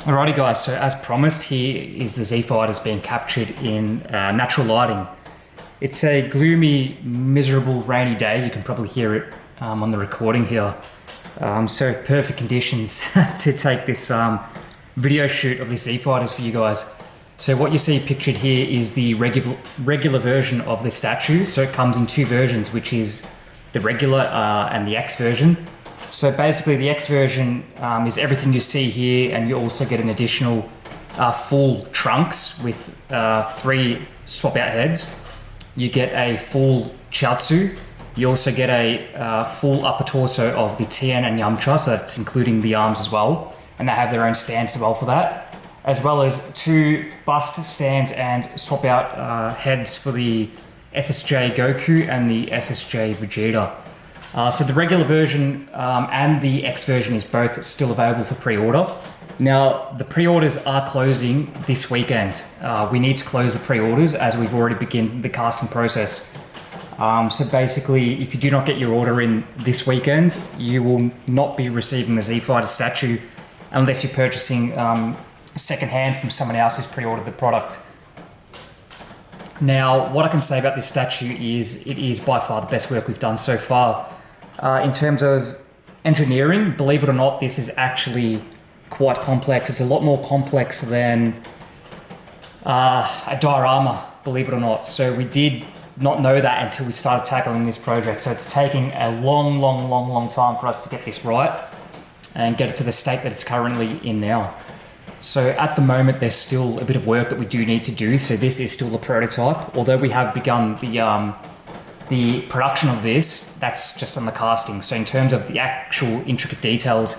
Alrighty guys, so as promised, here is the Z Fighters being captured in natural lighting. It's a gloomy, miserable, rainy day. You can probably hear it on the recording here. So perfect conditions to take this video shoot of the Z Fighters for you guys. So what you see pictured here is the regular version of the statue. So it comes in two versions, which is the regular and the X version. So basically the X version is everything you see here, and you also get an additional full trunks with 3 swap out heads. You get a full Chiatzou. You also get a full upper torso of the Tien and Yumcha, so that's including the arms as well. And they have their own stands as well for that. As well as 2 bust stands and swap out heads for the SSJ Goku and the SSJ Vegeta. So the regular version and the X version is both still available for pre-order. Now, the pre-orders are closing this weekend. We need to close the pre-orders as we've already begun the casting process. So basically, if you do not get your order in this weekend, you will not be receiving the Z Fighter statue unless you're purchasing secondhand from someone else who's pre-ordered the product. Now, what I can say about this statue is it is by far the best work we've done so far. In terms of engineering, believe it or not, this is actually quite complex. It's a lot more complex than a diorama, believe it or not. So we did not know that until we started tackling this project. So it's taking a long time for us to get this right and get it to the state that it's currently in now. So at the moment, there's still a bit of work that we do need to do. So this is still a prototype, although we have begun the production of this. That's just on the casting. So in terms of the actual intricate details,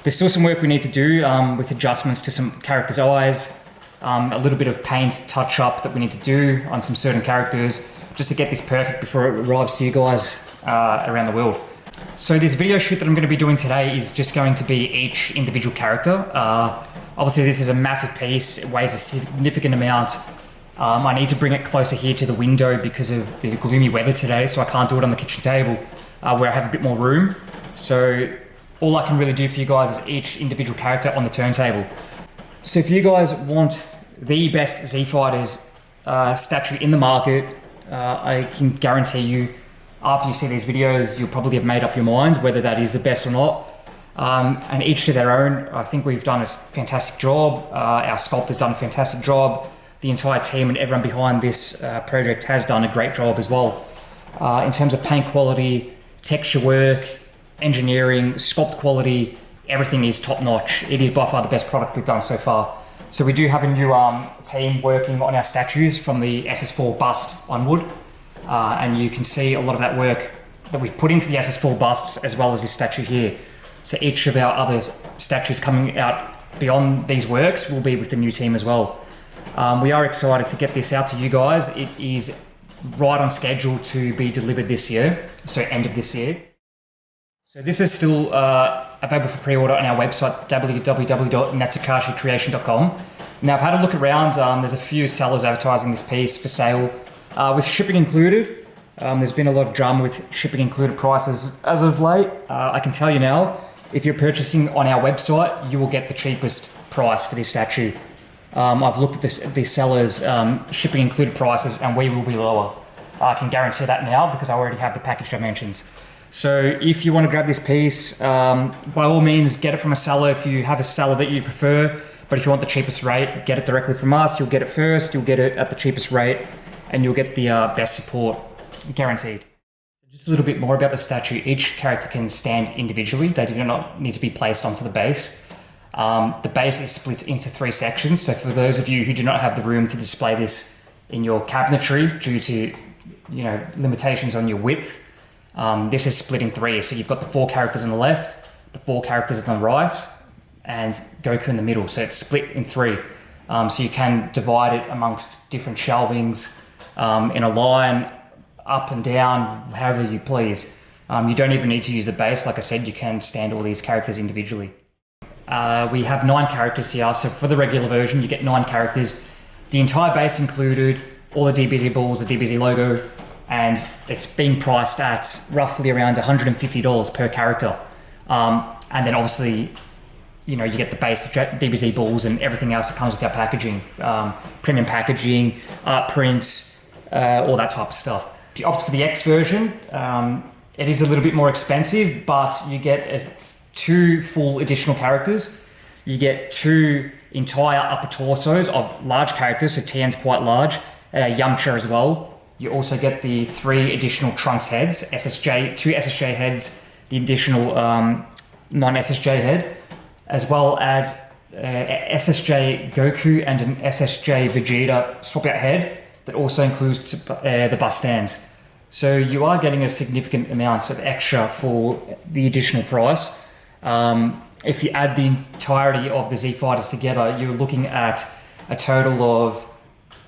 there's still some work we need to do with adjustments to some characters' eyes, a little bit of paint touch up that we need to do on some certain characters just to get this perfect before it arrives to you guys around the world. So this video shoot that I'm going to be doing today is just going to be each individual character. Obviously this is a massive piece. It weighs a significant amount. I need to bring it closer here to the window because of the gloomy weather today, so I can't do it on the kitchen table where I have a bit more room. So all I can really do for you guys is each individual character on the turntable. So if you guys want the best Z Fighters statue in the market, I can guarantee you after you see these videos, you'll probably have made up your mind whether that is the best or not. And each to their own. I think we've done a fantastic job. Our sculptor's done a fantastic job. The entire team and everyone behind this project has done a great job as well. In terms of paint quality, texture work, engineering, sculpt quality, everything is top notch. It is by far the best product we've done so far. So we do have a new team working on our statues from the SS4 bust onward. And you can see a lot of that work that we've put into the SS4 busts as well as this statue here. So each of our other statues coming out beyond these works will be with the new team as well. We are excited to get this out to you guys. It is right on schedule to be delivered this year, so end of this year. So this is still available for pre-order on our website, www.natsukashicreation.com. Now I've had a look around, there's a few sellers advertising this piece for sale with shipping included. There's been a lot of drama with shipping included prices as of late. I can tell you now, if you're purchasing on our website, you will get the cheapest price for this statue. I've looked at the sellers' shipping included prices and we will be lower. I can guarantee that now because I already have the package dimensions. So if you want to grab this piece, by all means get it from a seller if you have a seller that you prefer. But if you want the cheapest rate, get it directly from us. You'll get it first, you'll get it at the cheapest rate, and you'll get the best support, guaranteed. Just a little bit more about the statue. Each character can stand individually. They do not need to be placed onto the base. The base is split into 3 sections. So for those of you who do not have the room to display this in your cabinetry due to limitations on your width, this is split in 3. So you've got the 4 characters on the left, the 4 characters on the right, and Goku in the middle. So it's split in 3. So you can divide it amongst different shelvings in a line, up and down, however you please. You don't even need to use the base. Like I said, you can stand all these characters individually. We have 9 characters here. So for the regular version, you get 9 characters. The entire base included, all the DBZ balls, the DBZ logo, and it's being priced at roughly around $150 per character. And then obviously you know, you get the base DBZ balls and everything else that comes with our packaging, premium packaging, art prints, all that type of stuff. If you opt for the X version, it is a little bit more expensive, but you get 2 full additional characters. You get 2 entire upper torsos of large characters, so Tien's quite large, Yumcha as well. You also get the 3 additional Trunks heads, 2 SSJ heads, the additional non-SSJ head, as well as SSJ Goku and an SSJ Vegeta swap out head that also includes the bus stands. So you are getting a significant amount of extra for the additional price. If you add the entirety of the Z Fighters together, you're looking at a total of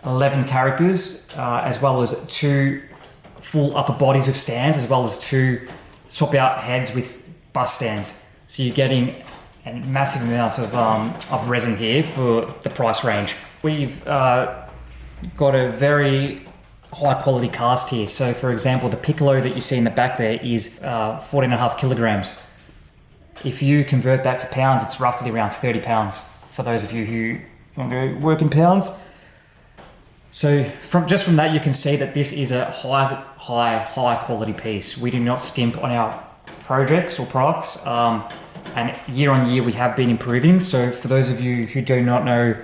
11 characters, as well as 2 full upper bodies with stands, as well as 2 swap out heads with bus stands. So you're getting a massive amount of resin here for the price range. We've got a very high quality cast here. So for example, the Piccolo that you see in the back there is 14.5 kilograms. If you convert that to pounds, it's roughly around 30 pounds for those of you who want to work in pounds. So from that, you can see that this is a high quality piece. We do not skimp on our projects or products, and year on year we have been improving. So for those of you who do not know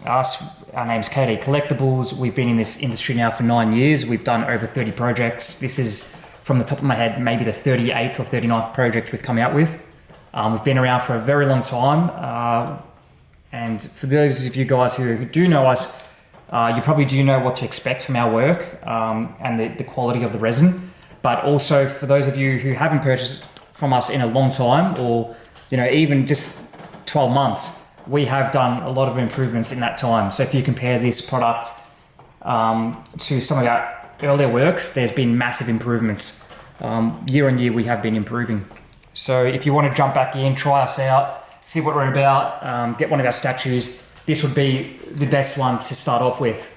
us, our name's KD Collectibles. We've been in this industry now for 9 years. We've done over 30 projects. This is, from the top of my head, maybe the 38th or 39th project we've come out with. We've been around for a very long time. And for those of you guys who do know us, you probably do know what to expect from our work and the quality of the resin. But also for those of you who haven't purchased from us in a long time, or even just 12 months, we have done a lot of improvements in that time. So if you compare this product to some of our earlier works, there's been massive improvements. Year on year, we have been improving. So if you want to jump back in, try us out, see what we're about, get one of our statues, this would be the best one to start off with.